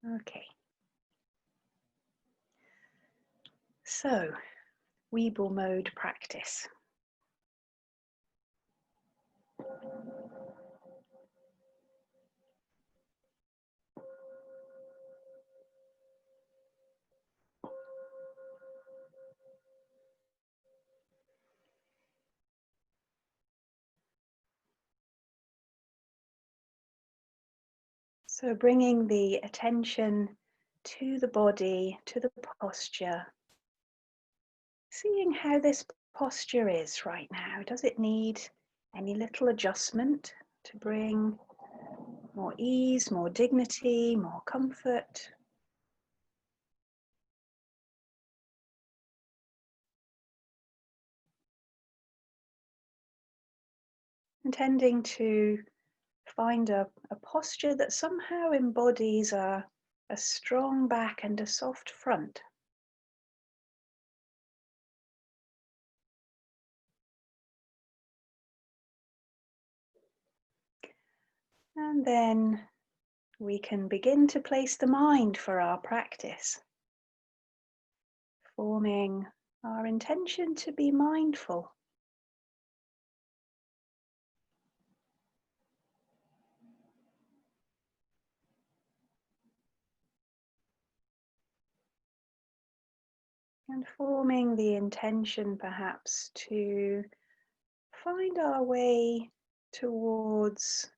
Okay. So, Weeble mode practice. So bringing the attention to the body, to the posture, seeing how this posture is right now. Does it need any little adjustment to bring more ease, more dignity, more comfort? Intending to find a posture that somehow embodies a strong back and a soft front. And then we can begin to place the mind for our practice, forming our intention to be mindful. And forming the intention perhaps to find our way towards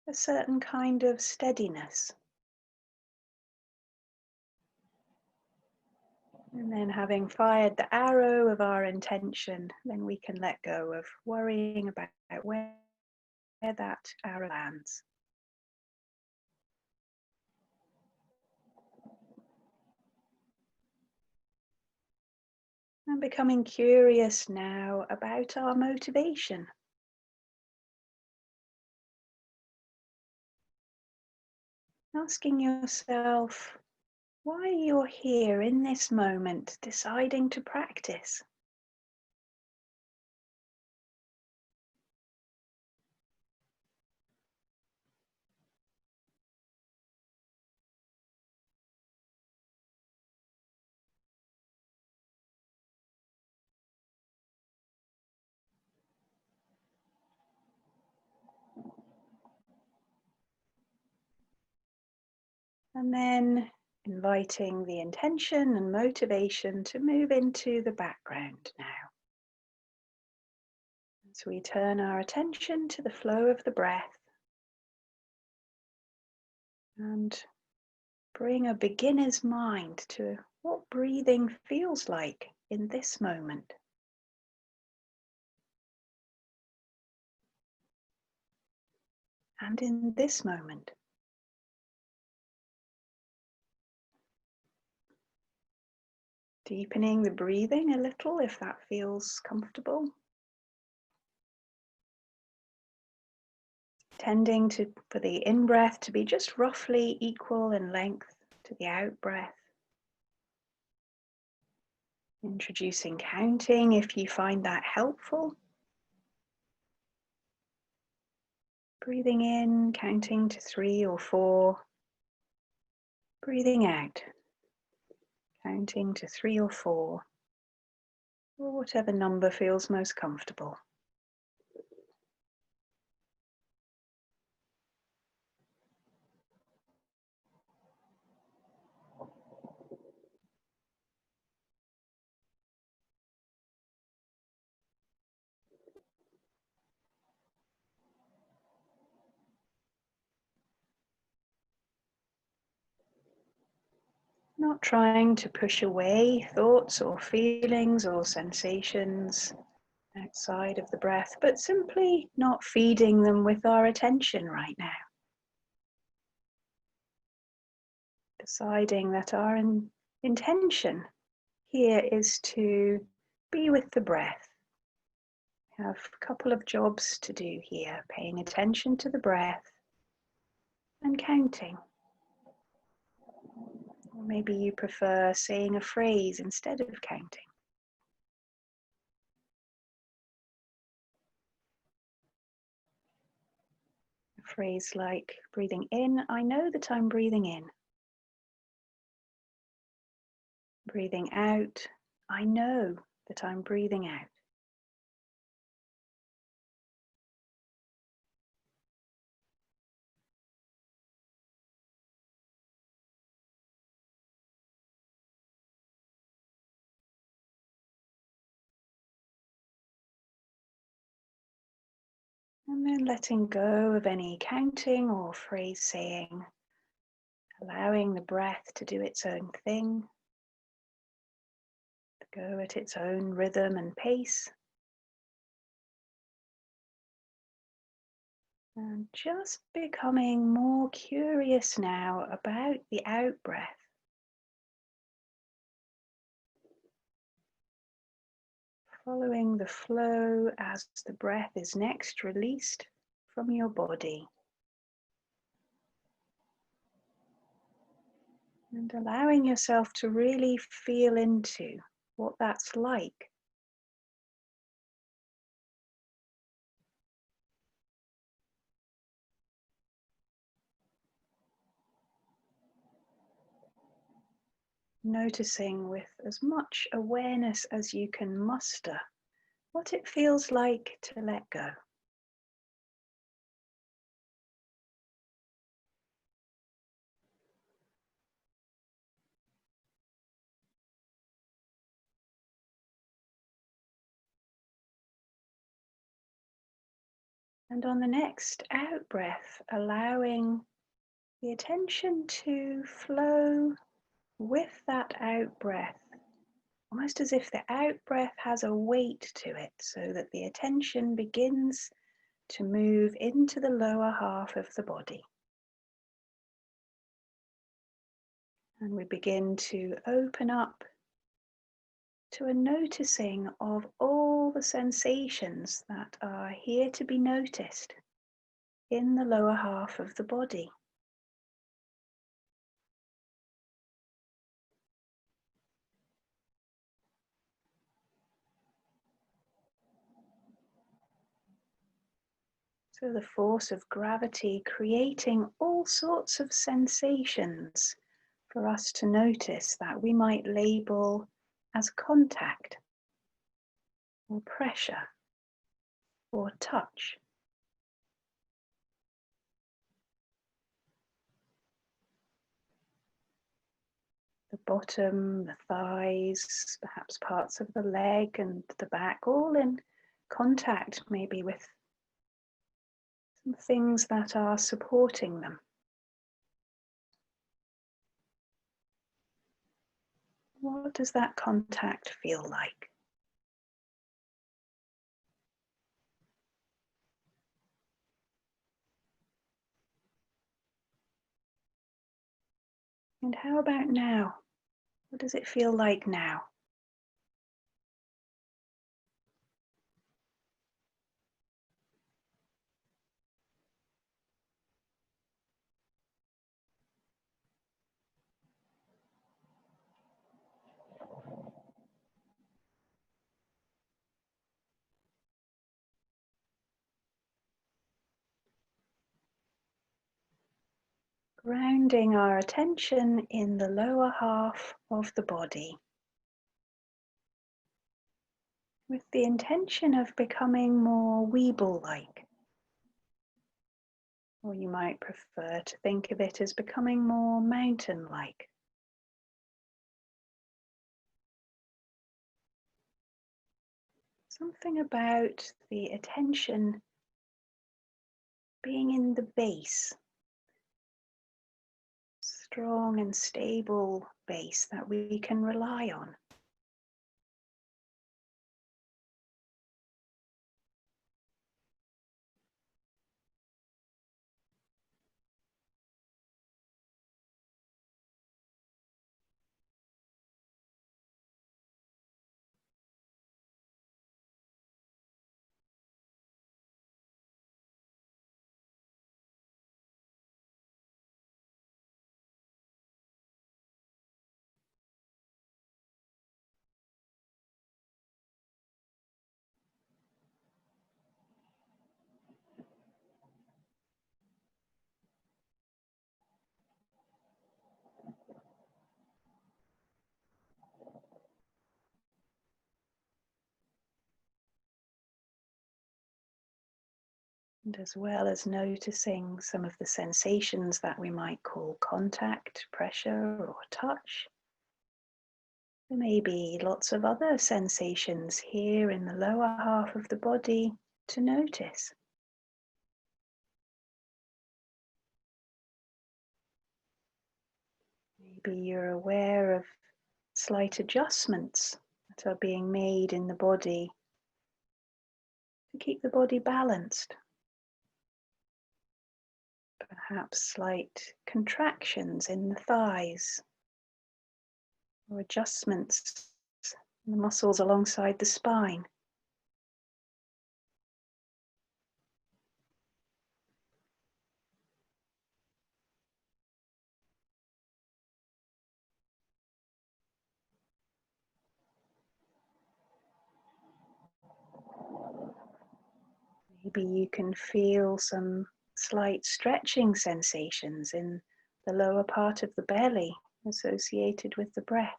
a certain kind of steadiness. And then having fired the arrow of our intention, then we can let go of worrying about where that arrow lands. And becoming curious now about our motivation. Asking yourself why you're here in this moment deciding to practice. And then inviting the intention and motivation to move into the background now. As we turn our attention to the flow of the breath and bring a beginner's mind to what breathing feels like in this moment. And in this moment. Deepening the breathing a little if that feels comfortable. Tending for the in-breath to be just roughly equal in length to the out-breath. Introducing counting if you find that helpful. Breathing in, counting to 3 or 4. Breathing out, counting to 3 or 4, or whatever number feels most comfortable. Not trying to push away thoughts or feelings or sensations outside of the breath, but simply not feeding them with our attention right now. Deciding that our intention here is to be with the breath. We have a couple of jobs to do here, paying attention to the breath and counting. Or maybe you prefer saying a phrase instead of counting. A phrase like breathing in, I know that I'm breathing in. Breathing out, I know that I'm breathing out. And then letting go of any counting or phrase saying, allowing the breath to do its own thing, to go at its own rhythm and pace. And just becoming more curious now about the out breath. Following the flow as the breath is next released from your body. And allowing yourself to really feel into what that's like. Noticing with as much awareness as you can muster what it feels like to let go. And on the next out breath, allowing the attention to flow with that out breath, almost as if the out breath has a weight to it, so that the attention begins to move into the lower half of the body. And we begin to open up to a noticing of all the sensations that are here to be noticed in the lower half of the body. So the force of gravity creating all sorts of sensations for us to notice that we might label as contact or pressure or touch. The bottom, the thighs, perhaps parts of the leg and the back, all in contact maybe with some things that are supporting them. What does that contact feel like? And how about now? What does it feel like now? Grounding our attention in the lower half of the body with the intention of becoming more Weeble-like. Or you might prefer to think of it as becoming more mountain-like. Something about the attention being in the base, strong and stable base that we can rely on. And as well as noticing some of the sensations that we might call contact, pressure, or touch, there may be lots of other sensations here in the lower half of the body to notice. Maybe you're aware of slight adjustments that are being made in the body to keep the body balanced. Perhaps slight contractions in the thighs or adjustments in the muscles alongside the spine. Maybe you can feel some slight stretching sensations in the lower part of the belly associated with the breath.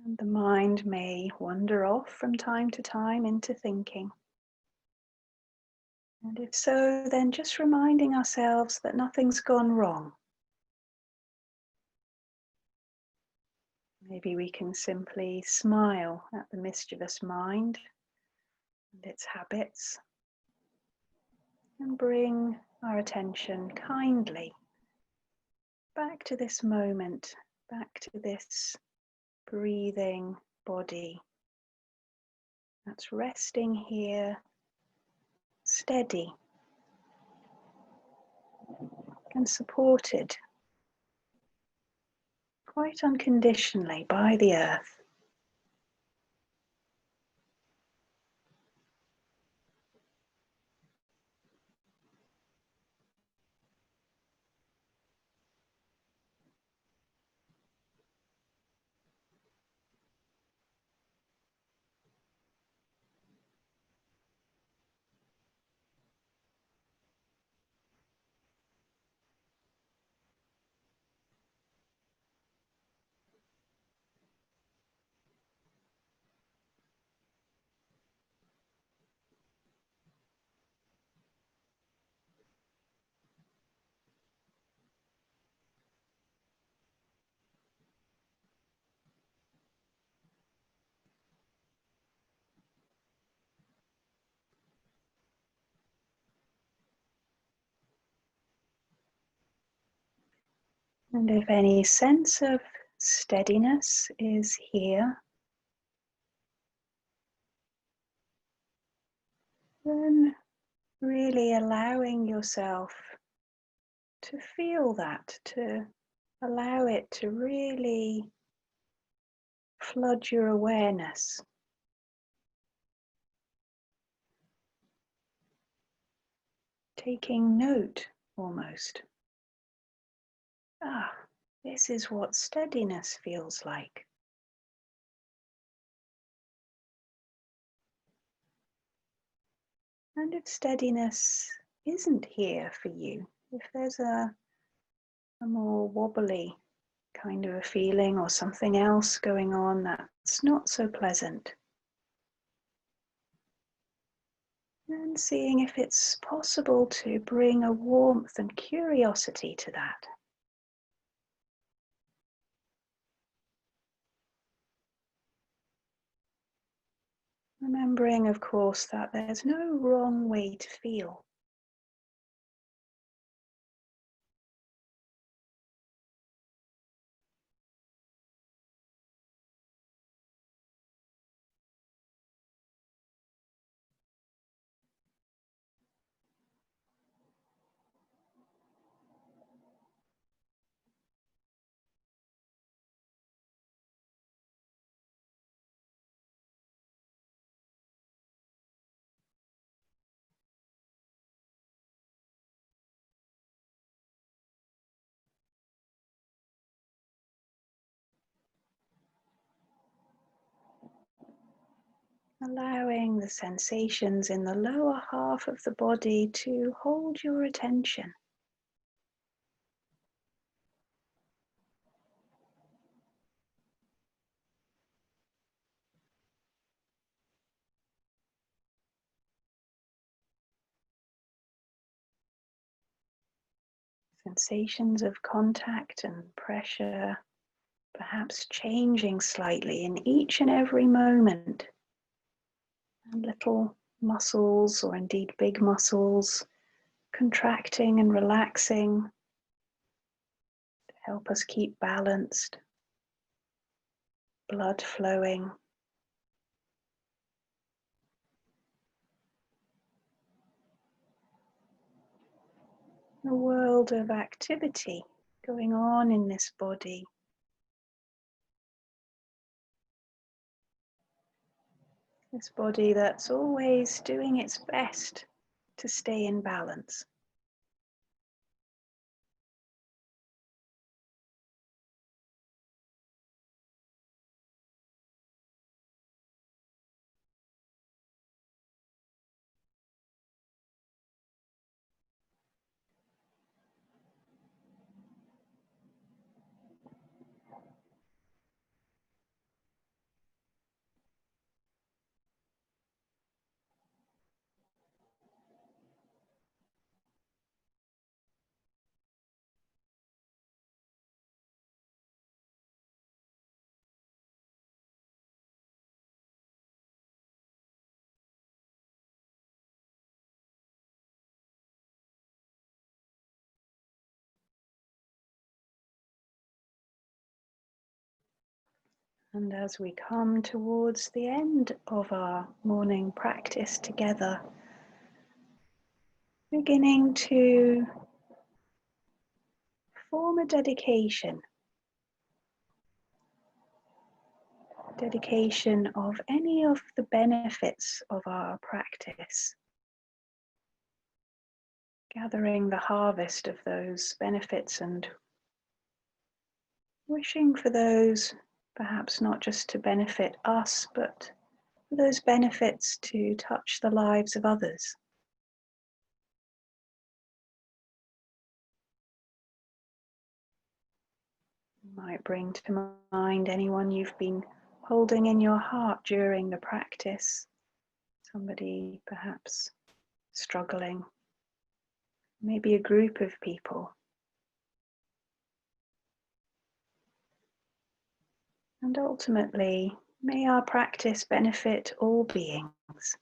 And the mind may wander off from time to time into thinking. And if so, then just reminding ourselves that nothing's gone wrong. Maybe we can simply smile at the mischievous mind and its habits and bring our attention kindly back to this moment, back to this breathing body that's resting here, steady and supported quite unconditionally by the earth. And if any sense of steadiness is here, then really allowing yourself to feel that, to allow it to really flood your awareness. Taking note almost. Ah, this is what steadiness feels like. And if steadiness isn't here for you, if there's a more wobbly kind of a feeling or something else going on that's not so pleasant, and seeing if it's possible to bring a warmth and curiosity to that. Remembering, of course, that there's no wrong way to feel. allowing the sensations in the lower half of the body to hold your attention. Sensations of contact and pressure, perhaps changing slightly in each and every moment. And little muscles, or indeed big muscles, contracting and relaxing to help us keep balanced, blood flowing. A world of activity going on in this body. This body that's always doing its best to stay in balance. And as we come towards the end of our morning practice together, beginning to form a dedication of any of the benefits of our practice, gathering the harvest of those benefits and wishing for those perhaps not just to benefit us, but for those benefits to touch the lives of others. You might bring to mind anyone you've been holding in your heart during the practice, somebody perhaps struggling, maybe a group of people. And ultimately, may our practice benefit all beings.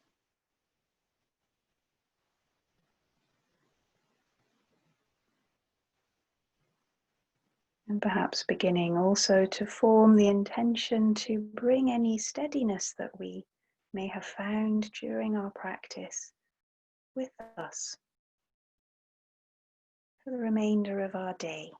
And perhaps beginning also to form the intention to bring any steadiness that we may have found during our practice with us for the remainder of our day.